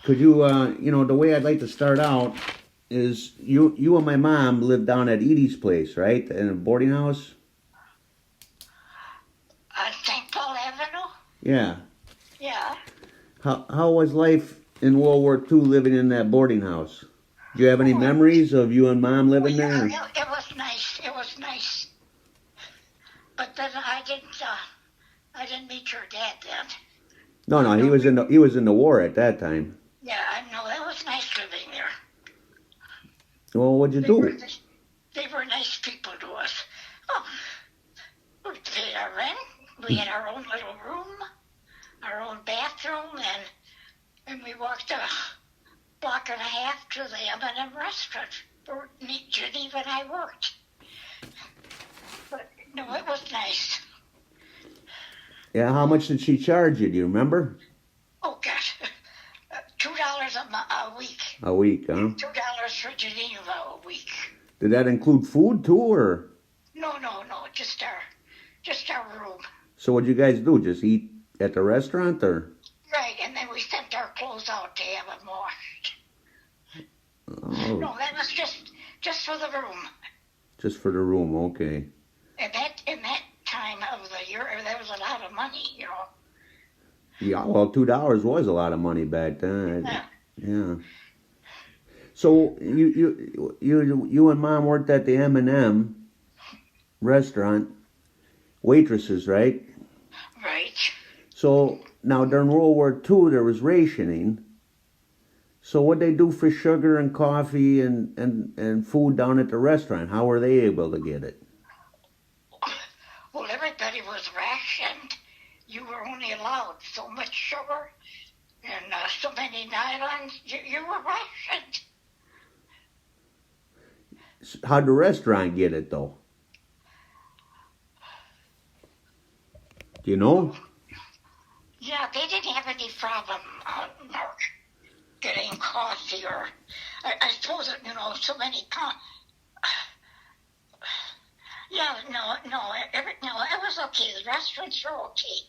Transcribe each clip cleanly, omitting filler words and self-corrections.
Could you, the way I'd like to start out is you and my mom lived down at Edie's place, right? In a boarding house? On St. Paul Avenue? Yeah. Yeah. How was life in World War II living in that boarding house? Do you have any Oh, memories of you and mom living there? it was nice. It was nice. But then I didn't meet your dad then. No, he was in the war at that time. Yeah, I know. It was nice living there. Well, what'd you do? They were nice people to us. Oh, we paid our rent. We had our own little room, our own bathroom, and we walked a block and a half to the M&M restaurant where Geneva and I worked. But no, it was nice. Yeah, how much did she charge you? Do you remember? Oh gosh, $2 a week. A week, huh? $2 for Geneva a week. Did that include food too, or? No, just our room. So what'd you guys do? Just eat at the restaurant, or? Right, and then we sent our clothes out to have them washed. Oh. No, that was just for the room. Just for the room, okay. And in that time of the year, there was a lot of money, Yeah, well, $2 was a lot of money back then. Yeah. Yeah. So you and mom worked at the M&M restaurant, waitresses, right? Right. So now during World War II there was rationing. So what'd they do for sugar and coffee and food down at the restaurant? How were they able to get it? Well, everybody was rationed. You were only allowed so much sugar and so many nylons. You were rationed. How'd the restaurant get it, though? Do you know? Yeah, they didn't have any problem, Mark, getting coffee or... I suppose that, so many... Yeah, no, it was okay. The restaurants were okay.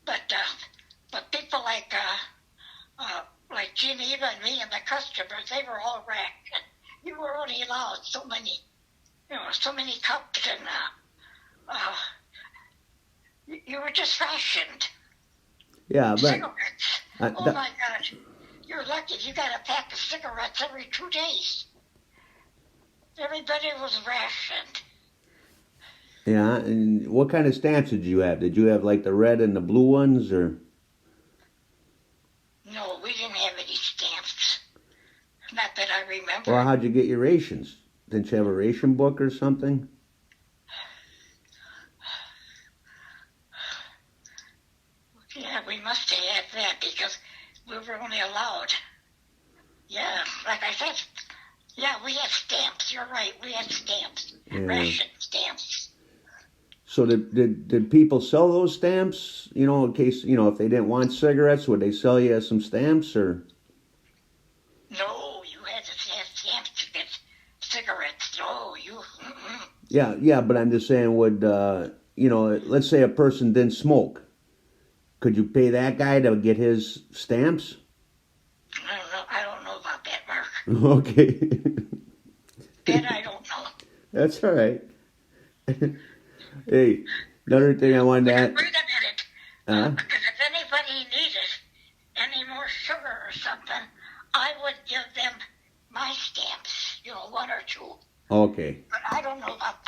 But people like Geneva and me and the customers, they were all rationed. You were only allowed so many cups and you were just rationed. Yeah, but cigarettes. My God, you're lucky if you got a pack of cigarettes every 2 days. Everybody was rationed. Yeah, and what kind of stamps did you have? Did you have like the red and the blue ones, or? No, we didn't have any stamps. Not that I remember. Well, how'd you get your rations? Didn't you have a ration book or something? Yeah, we must have had that because we were only allowed. Yeah, like I said, yeah, we had stamps. You're right, we had stamps. Yeah. Ration stamps. So did people sell those stamps? In case, if they didn't want cigarettes, would they sell you some stamps, or? No, you had to have stamps to get cigarettes. No, you... Mm-mm. Yeah, but I'm just saying, would, let's say a person didn't smoke. Could you pay that guy to get his stamps? I don't know about that, Mark. Okay. That I don't know. That's all right. Hey, another thing I wanted to add. Wait a minute. Because if anybody needed any more sugar or something, I would give them my stamps, 1 or 2. Okay. But I don't know about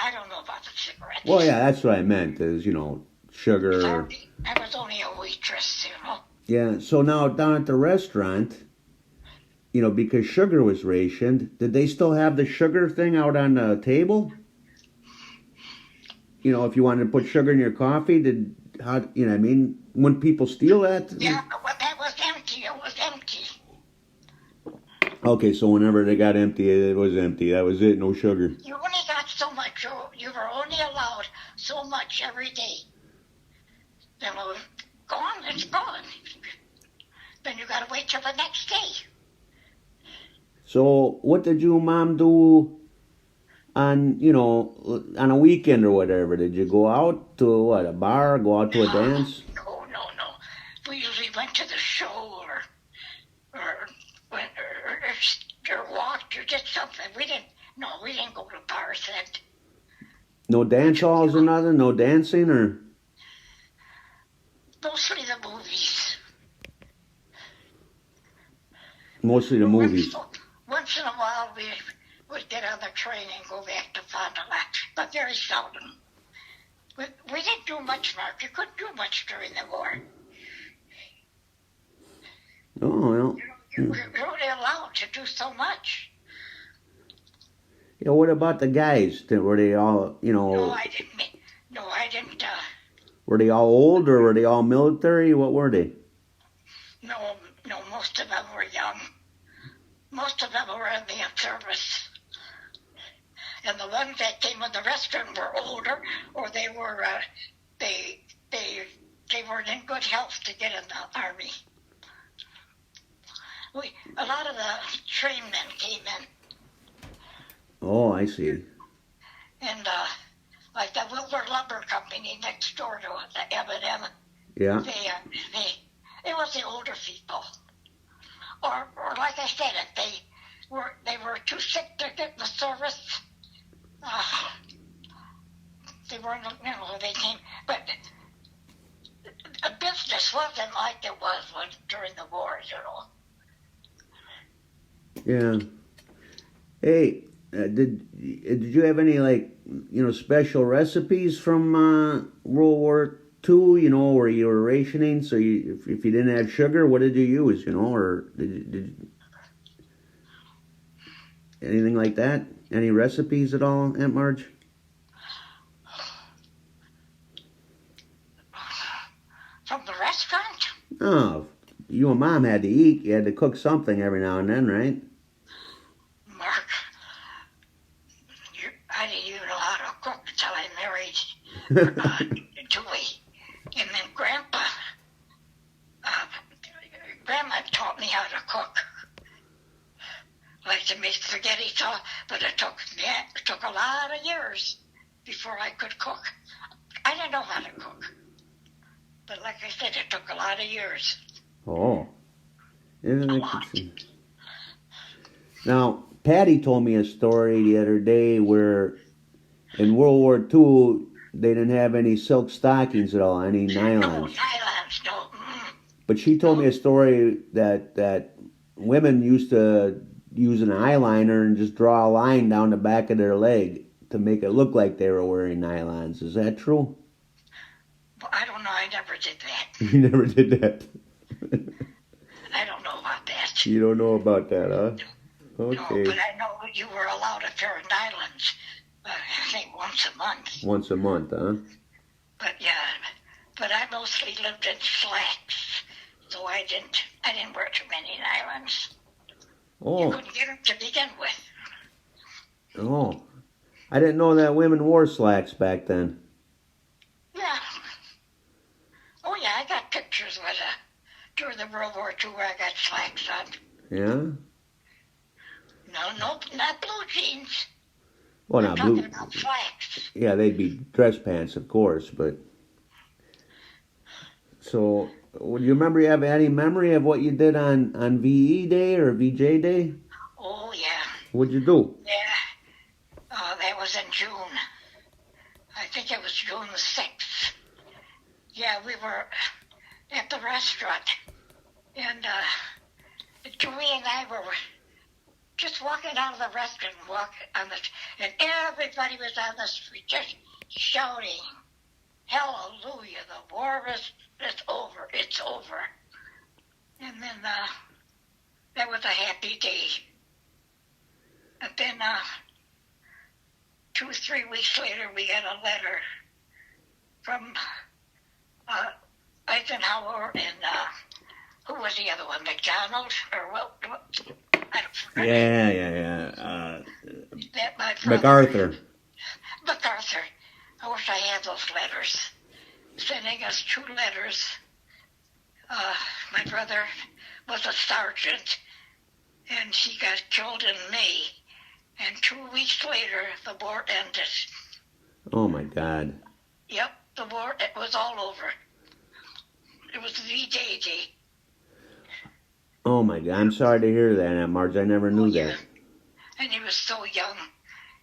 the cigarettes. Well, yeah, that's what I meant is, sugar. I was only a waitress, Yeah, so now down at the restaurant, because sugar was rationed, did they still have the sugar thing out on the table? If you wanted to put sugar in your coffee, wouldn't people steal that? Yeah, well, that was empty. It was empty. Okay, so whenever they got empty, it was empty. That was it, no sugar. You only got so much. You were only allowed so much every day. Then it was gone, it's gone. Then you got to wait till the next day. So what did you and Mom do on a weekend or whatever? Did you go out to a bar, go out to a dance? No. We usually went to the show or did something. We didn't go to bars then. No dance halls or nothing? No dancing or? Mostly the movies. Mostly the movies. Once in a while we would get on the train and go back to Fond du Lac, but very seldom. We didn't do much, Mark. You couldn't do much during the war. Oh, well. You were only allowed to do so much. Yeah, what about the guys? Were they all, No, I didn't. Were they all old or were they all military? What were they? No, most of them were young. Most of them were in the service. And the ones that came in the restaurant were older, or they were they weren't in good health to get in the army. A lot of the train men came in. Oh, I see. And like the Wilbur Lumber Company next door to the M&M. Yeah. It was the older people. Or like I said, if they were too sick to get in the service, they weren't, they came. But a business wasn't like it was during the war, Yeah. Hey, did you have any special recipes from World War II? Where you were rationing, so if you didn't have sugar, what did you use? Or did anything like that? Any recipes at all, Aunt Marge? From the restaurant? Oh, you and Mom had to eat. You had to cook something every now and then, right? Mark, I didn't even know how to cook until I married Julie. And then Grandma taught me how to cook. Like to make spaghetti sauce, but it took a lot of years before I could cook. I didn't know how to cook. But like I said, it took a lot of years. Oh. Now, Patty told me a story the other day where in World War II, they didn't have any silk stockings at all, any nylons. No, nylons, no. But she told me a story that women used to use an eyeliner and just draw a line down the back of their leg to make it look like they were wearing nylons. Is that true? Well, I don't know. I never did that. You never did that? I don't know about that. You don't know about that, huh? Okay. No, but I know you were allowed a pair of nylons, I think once a month. Once a month, huh? But I mostly lived in slacks, so I didn't wear too many nylons. Oh. You couldn't get them to begin with. Oh. I didn't know that women wore slacks back then. Yeah. Oh yeah, I got pictures with during the World War II where I got slacks on. Yeah? No, not blue jeans. Well, I'm not talking blue. about slacks. Yeah, they'd be dress pants, of course, but... So, would you have any memory of what you did on VE Day or VJ Day? Oh, yeah. What'd you do? Yeah. That was in June. I think it was June the 6th. Yeah, we were at the restaurant, and Joey and I were just walking out of the restaurant, and everybody was on the street just shouting, "Hallelujah, the war is over, it's over." And then that was a happy day. And then 2 or 3 weeks later, we got a letter from Eisenhower and who was the other one, McDonald or what? I don't forget. Yeah. MacArthur. MacArthur. I wish I had those letters. Sending us 2 letters. My brother was a sergeant, and he got killed in May. And 2 weeks later, the war ended. Oh, my God. Yep, the war, it was all over. It was VJ Day. Oh, my God. I'm sorry to hear that, Aunt Marge. I never knew that. and he was so young,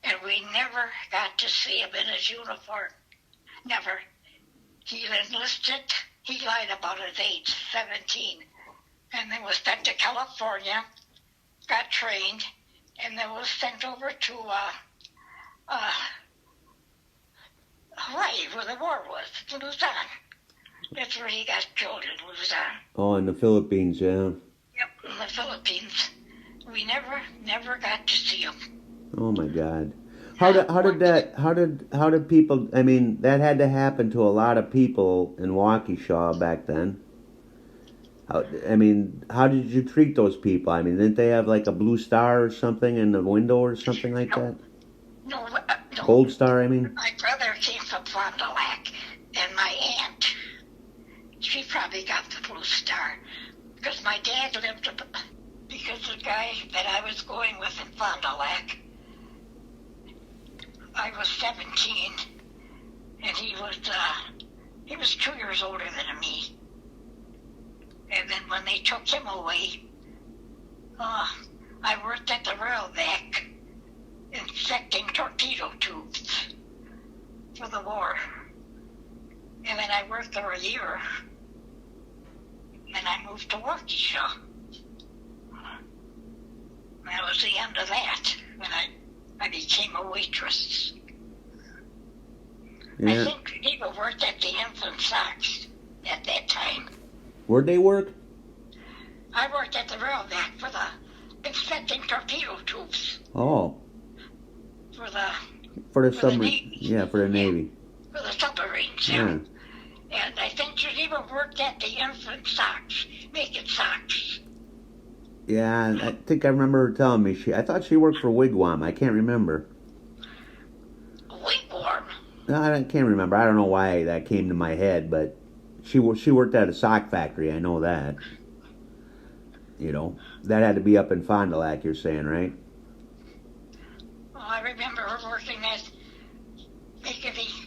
and we never got to see him in his uniform. Never. He enlisted, he lied about his age, 17, and then was sent to California, got trained, and then was sent over to Hawaii, where the war was, to Luzon. That's where he got killed, in Luzon. Oh, in the Philippines, yeah. Yep, in the Philippines. We never got to see him. Oh my God. How did people, I mean, that had to happen to a lot of people in Waukesha back then. How did you treat those people? I mean, didn't they have like a blue star or something in the window or something like that? No. Gold star, I mean? My brother came from Fond du Lac, and my aunt, she probably got the blue star. Because my dad lived, because the guy that I was going with in Fond du Lac, I was 17, and he was 2 years older than me. And then when they took him away, I worked at the railback inspecting torpedo tubes for the war. And then I worked there a year. And I moved to Waukesha. That was the end of that. And I became a waitress. Yeah. I think people worked at the Infant Socks at that time. Where'd they work? I worked at the railback for the inspecting torpedo tubes. Oh. For the submarine. Navy. Yeah, for the Navy. For the submarines, yeah. And I think you even worked at the Infant Socks, making socks. Yeah, I think I remember her telling me. I thought she worked for Wigwam. I can't remember. Wigwam? No, I can't remember. I don't know why that came to my head, but she worked at a sock factory. I know that. You know, that had to be up in Fond du Lac, you're saying, right? Well, I remember her working at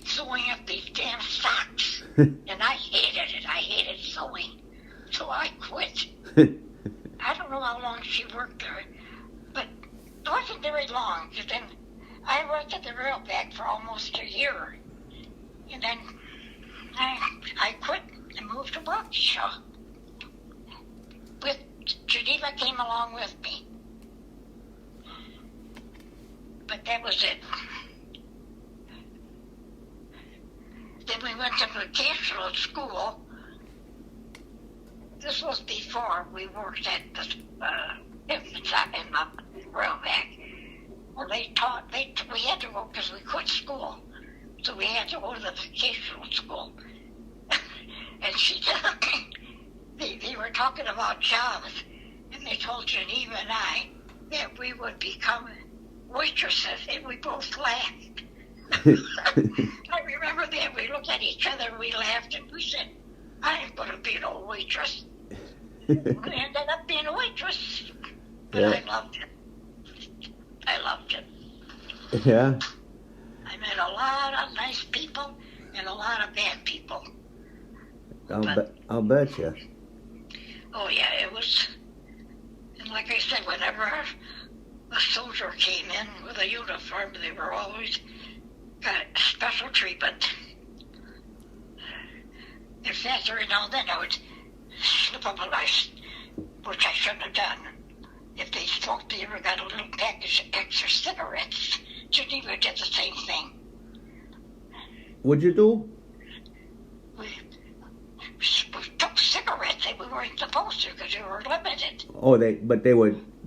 sewing up these damn socks. And I hated it. I hated sewing. So I quit. I don't know how long she worked there, but it wasn't very long, because then I worked at the railback for almost a year. And then I quit and moved to Waukesha. Geneva came along with me. But that was it. Then we went to vocational school. This was before we worked at the in the railback. Well, we had to go because we quit school. So we had to go to the vocational school. And they were talking about jobs. And they told Geneva and I that we would become waitresses, and we both laughed. I remember that. We looked at each other and we laughed, and we said, I ain't going to be no waitress. We ended up being a waitress. But yeah. I loved it. Yeah. I met a lot of nice people and a lot of bad people. I'll bet you. Oh, yeah, it was. And like I said, whenever a soldier came in with a uniform, they were always got special treatment. In fact, every now and then I would slip up a lice, which I shouldn't have done. If they smoked, they ever got a little package of extra cigarettes. Geneva did the same thing. What'd you do? We took cigarettes and we weren't supposed to because we were limited. Oh, they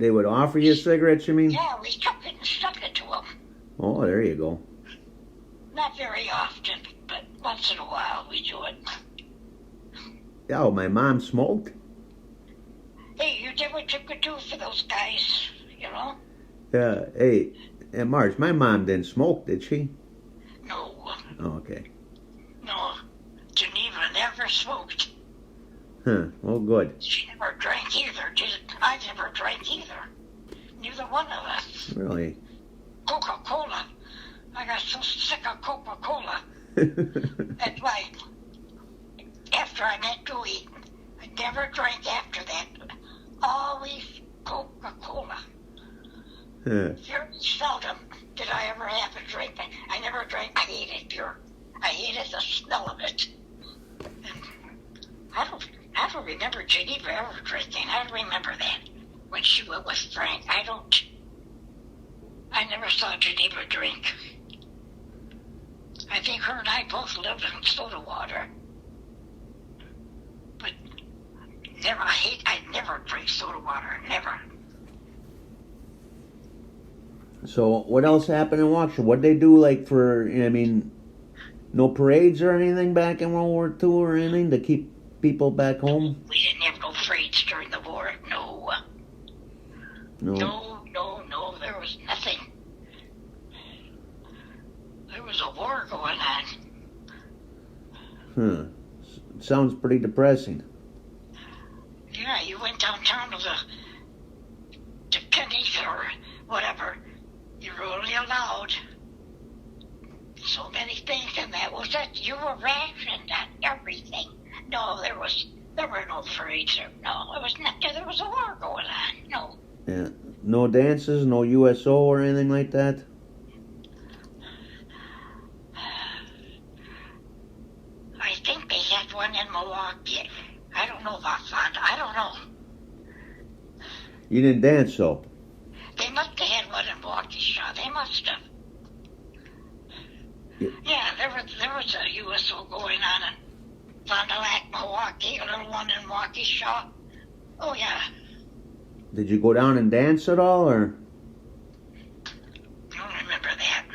would offer you cigarettes, you mean? Yeah, we took it and stuck it to them. Oh, there you go. Not very often, but once in a while we do it. Oh, my mom smoked. Hey, you did what you could do for those guys, you know? Yeah, hey, Marge, my mom didn't smoke, did she? No. Oh, okay. No, Geneva never smoked. Huh, well, good. She never drank either. I never drank either. Neither one of us. Really? Coca-Cola. I got so sick of Coca-Cola. That's why, after I met Dewey, I never drank after that. Always Coca-Cola. Yeah. Very seldom did I ever have a drink. I never drank. I hated beer. I hated the smell of it. And I don't remember Geneva ever drinking. I don't remember that when she was with Frank. I never saw Geneva drink. I think her and I both lived in soda water. But I never drink soda water. Never. So what else happened in Waukesha? What'd they do no parades or anything back in World War II or anything to keep people back home? We didn't have no parades during the war. No. No. There was nothing. There was a war going on. Sounds pretty depressing. Yeah, you went downtown to Penny's or whatever. You were only allowed so many things, and that was it. You were rationed on everything. No, there were no parades. No, it was nothing. There was a war going on. No. Yeah. No dances, no USO or anything like that? I think they had one in Milwaukee. I don't know about Fonda. I don't know. You didn't dance, though? They must have had one in Waukesha. They must have. Yeah, there was a USO going on in Fond du Lac, Milwaukee, a little one in Waukesha. Oh, yeah. Did you go down and dance at all, or? I don't remember that.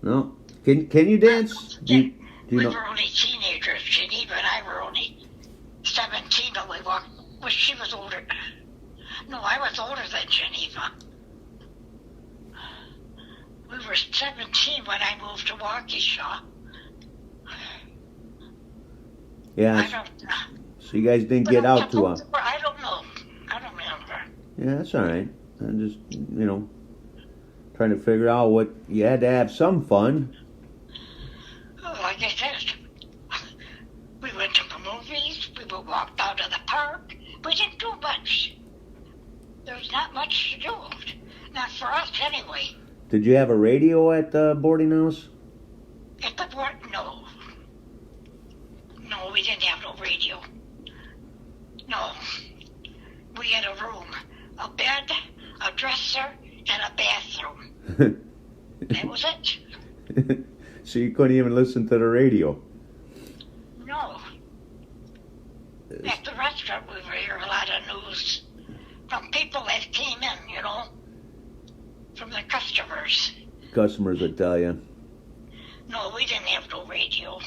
No? Can you dance? We were only teenagers. Geneva and I were only 17 when we walked. Well, she was older. No, I was older than Geneva. We were 17 when I moved to Waukesha. Yeah. So you guys didn't get out too often. I don't know. I don't remember. Yeah, that's all right. I'm just, trying to figure out what you had to have some fun. Oh, like I said, we went to the movies. We walked out of the park. We didn't do much. There was not much to do. Not for us, anyway. Did you have a radio at the boarding house? At the board, no. No, we didn't have no radio. No. We had a room, a bed, a dresser, and a bathroom. That was it. So you couldn't even listen to the radio? No. At the restaurant, we would hear a lot of news from people that came in, from the customers. Customers would tell you. No, we didn't have no radio.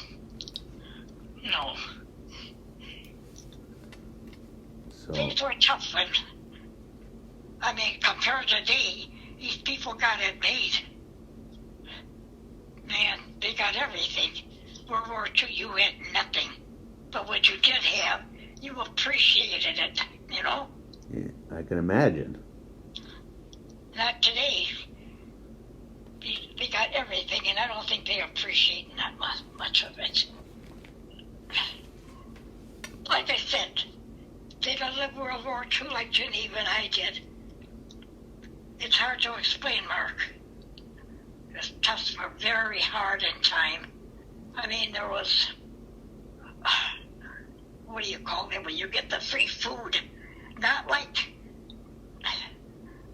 No. So. Things were tough then. Compared to today, these people got it made. Man, they got everything. World War II, you had nothing. But what you did have, you appreciated it, Yeah, I can imagine. Not today. They got everything, and I don't think they appreciate not much of it. Like I said, they didn't live World War II like Geneva and I did. It's hard to explain, Mark. It was tough, very hard in time. There was, what do you call it when you get the free food? Not like,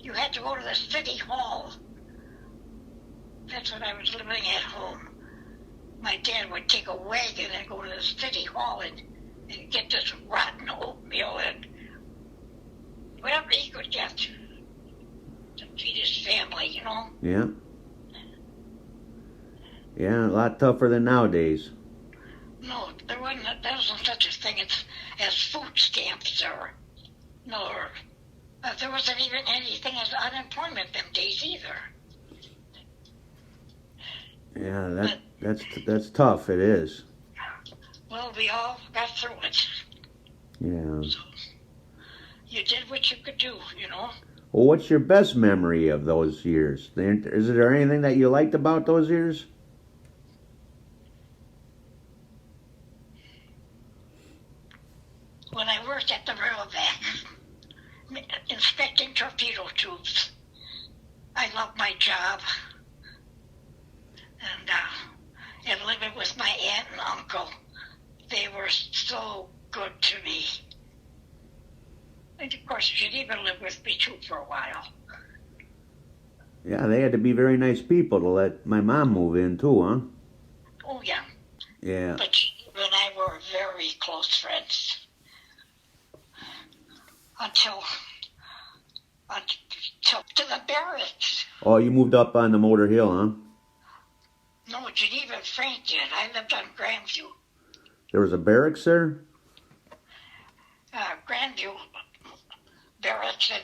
you had to go to the city hall. That's when I was living at home. My dad would take a wagon and go to the city hall and get this rotten oatmeal and whatever he could get to feed his family, Yeah. Yeah, a lot tougher than nowadays. No, there wasn't such a thing as food stamps or there wasn't even anything as unemployment them days either. Yeah, that's tough. It is. Well, we all got through it. Yeah. So you did what you could do, Well, what's your best memory of those years? Is there anything that you liked about those years? When I worked at the railback, inspecting torpedo tubes, I love my job, and living with my aunt and uncle. They were so good to me. And of course, Geneva lived with me too for a while. Yeah, they had to be very nice people to let my mom move in too, huh? Oh, yeah. Yeah. But Geneva and I were very close friends until to the barracks. Oh, you moved up on the Motor Hill, huh? No, Geneva and Frank did. I lived on Grandview. There was a barracks there? Grandview barracks, and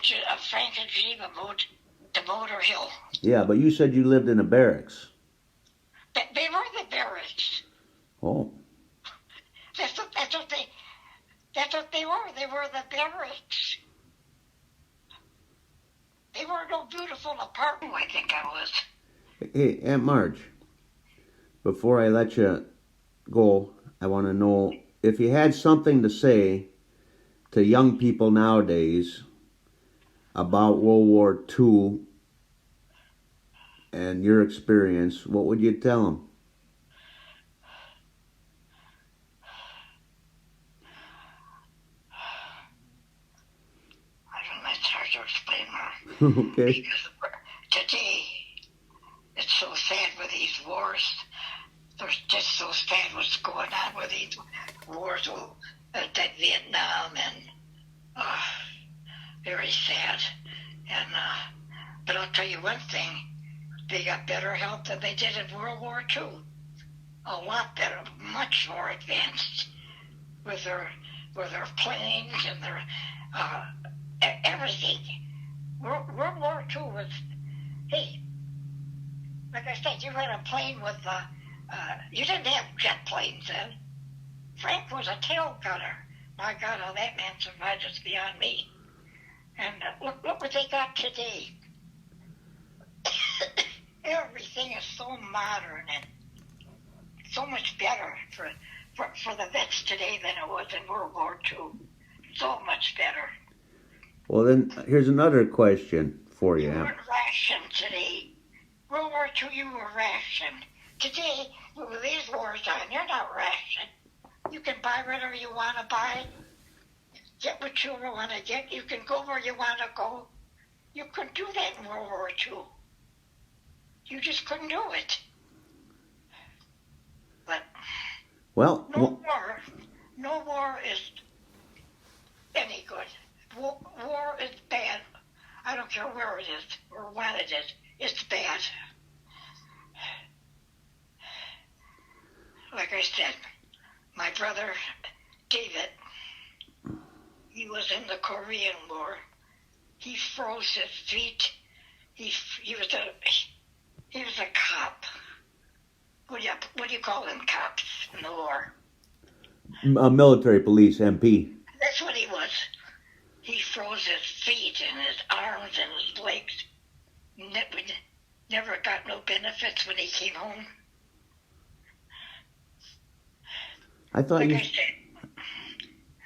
Frank and Geneva moved to Motor Hill. Yeah, but you said you lived in a barracks. They were the barracks. Oh. That's what they were. They were the barracks. They were no beautiful apartment, I think I was. Hey, Aunt Marge, before I let you go, I want to know if you had something to say to young people nowadays about World War II and your experience, what would you tell them? I don't know, it's hard to explain, Mark. Okay. Because today, it's so sad with these wars. There's just so sad what's going on with these wars, like Vietnam, and very sad. And but I'll tell you one thing: they got better health than they did in World War II. A lot better, much more advanced with their planes and their everything. World War II was, hey, like I said, you had a plane with you didn't have jet planes then. Frank was a tail gunner. My God, how that man survived is beyond me. And look what they got today. Everything is so modern and so much better for the vets today than it was in World War II. So much better. Well, then, here's another question for you. You weren't rationed today. World War II, you were rationed. Today, with these wars on, you're not rationed. You can buy whatever you want to buy, get what you want to get. You can go where you want to go. You couldn't do that in World War II. You just couldn't do it. But Well, no war is any good. War is bad. I don't care where it is or when it is. It's bad. Like I said, my brother David, he was in the Korean War. He froze his feet. He was a cop. What do you call them cops in the war? military police, MP. That's what he was. He froze his feet and his arms and his legs. Never got no benefits when he came home. I thought Like you. I said,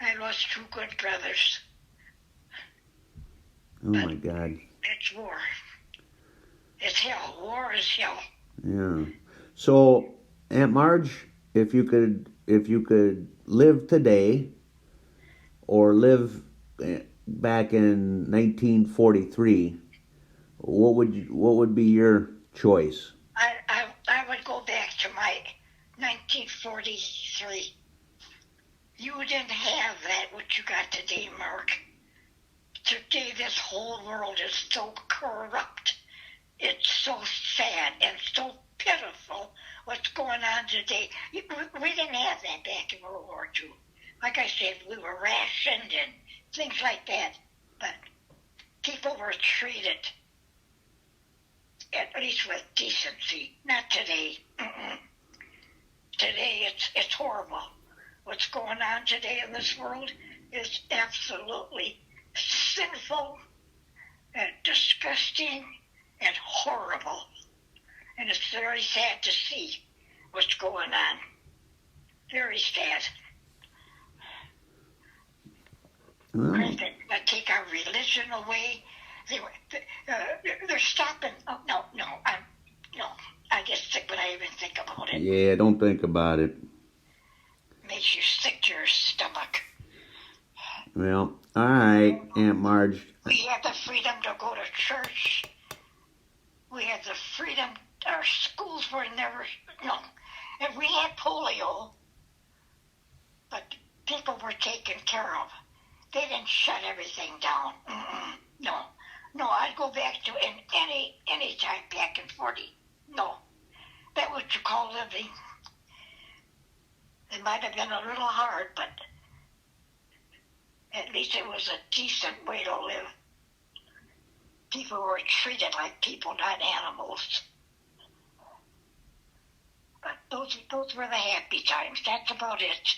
I lost two good brothers. Oh my God. It's war. It's hell. War is hell. Yeah. So, Aunt Marge, if you could live today, or live back in 1943, what would be your choice? I would go back to my 1943. You didn't have that, what you got today, Mark. Today, this whole world is so corrupt. It's so sad and so pitiful what's going on today. We didn't have that back in World War II. Like I said, we were rationed and things like that. But people were treated, at least with decency. Not today. Today, it's horrible. What's going on today in this world is absolutely sinful and disgusting and horrible. And it's very sad to see what's going on. Very sad. Well, They take our religion away. They're stopping. Oh, no, no. I get sick when I even think about it. Yeah, don't think about it. Makes you sick to your stomach. Well, all right, Aunt Marge. We had the freedom to go to church. We had the freedom. Our schools were never, no. And we had polio, but people were taken care of. They didn't shut everything down. No, I'd go back to any time back in 40. No, that what you call living. It might have been a little hard, but at least it was a decent way to live. People were treated like people, not animals. But those were the happy times. That's about it.